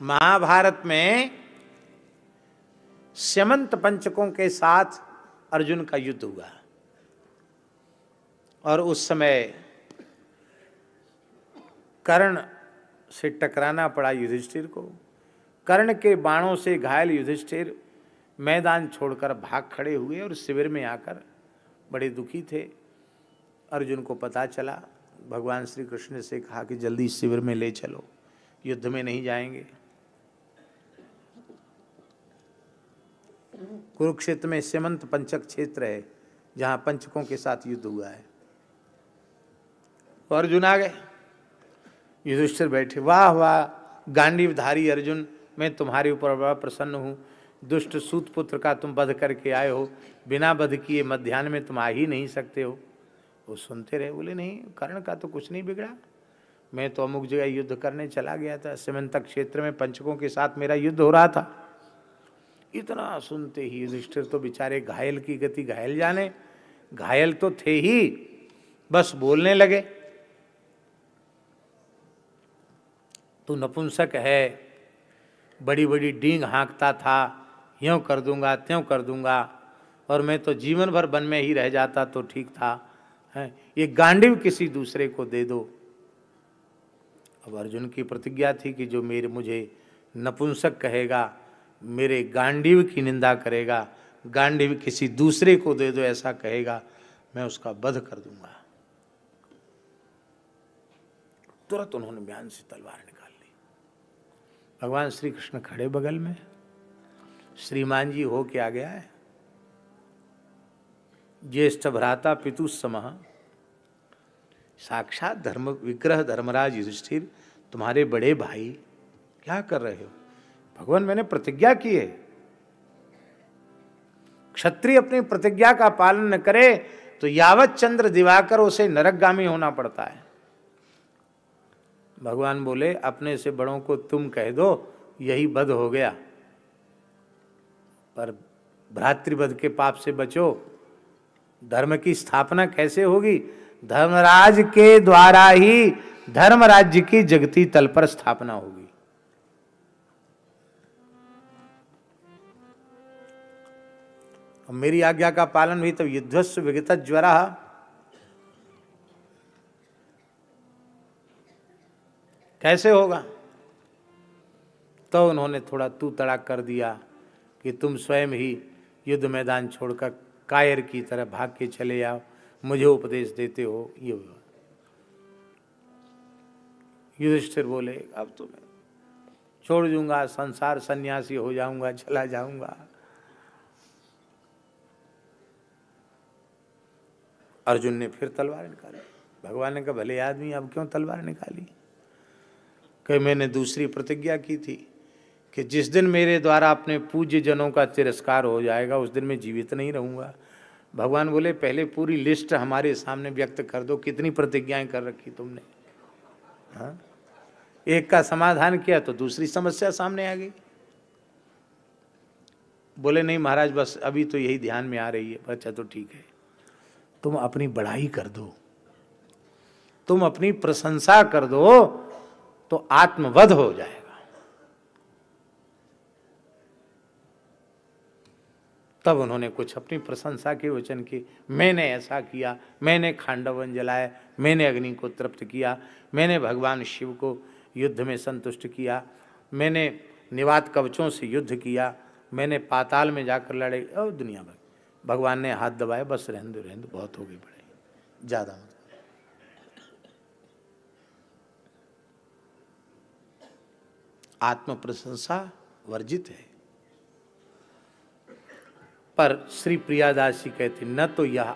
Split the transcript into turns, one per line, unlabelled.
महाभारत में स्यमंत पंचकों के साथ अर्जुन का युद्ध हुआ और उस समय कर्ण से टकराना पड़ा युधिष्ठिर को। कर्ण के बाणों से घायल युधिष्ठिर मैदान छोड़कर भाग खड़े हुए और शिविर में आकर बड़े दुखी थे। अर्जुन को पता चला, भगवान श्री कृष्ण से कहा कि जल्दी शिविर में ले चलो, युद्ध में नहीं जाएंगे। कुरुक्षेत्र में स्यमंत पंचक क्षेत्र है जहां पंचकों के साथ युद्ध हुआ है। तो अर्जुन आ गए, युधिष्ठिर बैठे। वाह वाह गांडीवधारी अर्जुन, मैं तुम्हारे ऊपर बड़ा प्रसन्न हूँ। दुष्ट सूत पुत्र का तुम वध करके आए हो, बिना वध किए मध्याह्न में तुम आ ही नहीं सकते हो। वो सुनते रहे, बोले नहीं, कर्ण का तो कुछ नहीं बिगड़ा, मैं तो अमुक जगह युद्ध करने चला गया था, स्यमंतक क्षेत्र में पंचकों के साथ मेरा युद्ध हो रहा था। इतना सुनते ही युधिष्ठिर तो बेचारे घायल की गति घायल जाने, घायल तो थे ही, बस बोलने लगे। तू नपुंसक है, बड़ी बड़ी डींग हाँकता था, यूँ कर दूंगा त्यों कर दूंगा, और मैं तो जीवन भर वन में ही रह जाता तो ठीक था, है ये गांडीव किसी दूसरे को दे दो। अब अर्जुन की प्रतिज्ञा थी कि जो मुझे नपुंसक कहेगा, मेरे गांडीव की निंदा करेगा, गांडीव किसी दूसरे को दे दो ऐसा कहेगा, मैं उसका वध कर दूंगा। तुरंत उन्होंने म्यान से तलवार निकाल ली। भगवान श्री कृष्ण खड़े बगल में, श्रीमान जी हो के आ गया है। ज्येष्ठ भ्राता पितु समः, साक्षात धर्म विग्रह धर्मराज युधिष्ठिर, तुम्हारे बड़े भाई क्या कर रहे हो? भगवान मैंने प्रतिज्ञा की है, क्षत्रिय अपनी प्रतिज्ञा का पालन न करे तो यावत चंद्र दिवाकर उसे नरकगामी होना पड़ता है। भगवान बोले अपने से बड़ों को तुम कह दो, यही वध हो गया, पर भ्रातृवध के पाप से बचो। धर्म की स्थापना कैसे होगी? धर्मराज के द्वारा ही धर्म राज्य की जगती तल पर स्थापना होगी। और मेरी आज्ञा का पालन भी तब युद्धस्व विगत ज्वरा, कैसे होगा? तो उन्होंने थोड़ा तू तड़ाक कर दिया कि तुम स्वयं ही युद्ध मैदान छोड़कर कायर की तरह भाग के चले आओ, मुझे उपदेश देते हो। ये युधिष्ठिर बोले अब तो मैं छोड़ दूंगा, संसार सन्यासी हो जाऊंगा, चला जाऊंगा। अर्जुन ने फिर तलवार निकाली। भगवान ने कहा भले आदमी अब क्यों तलवार निकाली? कि मैंने दूसरी प्रतिज्ञा की थी कि जिस दिन मेरे द्वारा अपने पूज्य जनों का तिरस्कार हो जाएगा उस दिन मैं जीवित नहीं रहूंगा। भगवान बोले पहले पूरी लिस्ट हमारे सामने व्यक्त कर दो, कितनी प्रतिज्ञाएं कर रखी तुमने। हाँ, एक का समाधान किया तो दूसरी समस्या सामने आ गई। बोले नहीं महाराज बस अभी तो यही ध्यान में आ रही है। अच्छा तो ठीक है, तुम अपनी बढ़ाई कर दो, तुम अपनी प्रशंसा कर दो तो आत्मवध हो जाएगा। तब उन्होंने कुछ अपनी प्रशंसा के वचन की, मैंने ऐसा किया, मैंने खांडवन जलाया, मैंने अग्नि को तृप्त किया, मैंने भगवान शिव को युद्ध में संतुष्ट किया, मैंने निवात कवचों से युद्ध किया, मैंने पाताल में जाकर लड़े, और दुनिया भर। भगवान ने हाथ दबाए, बस रहने दो रहने दो, बहुत हो गई बड़े, ज्यादा मत। आत्म प्रशंसा वर्जित है। पर श्री प्रियादासी कहते न तो यह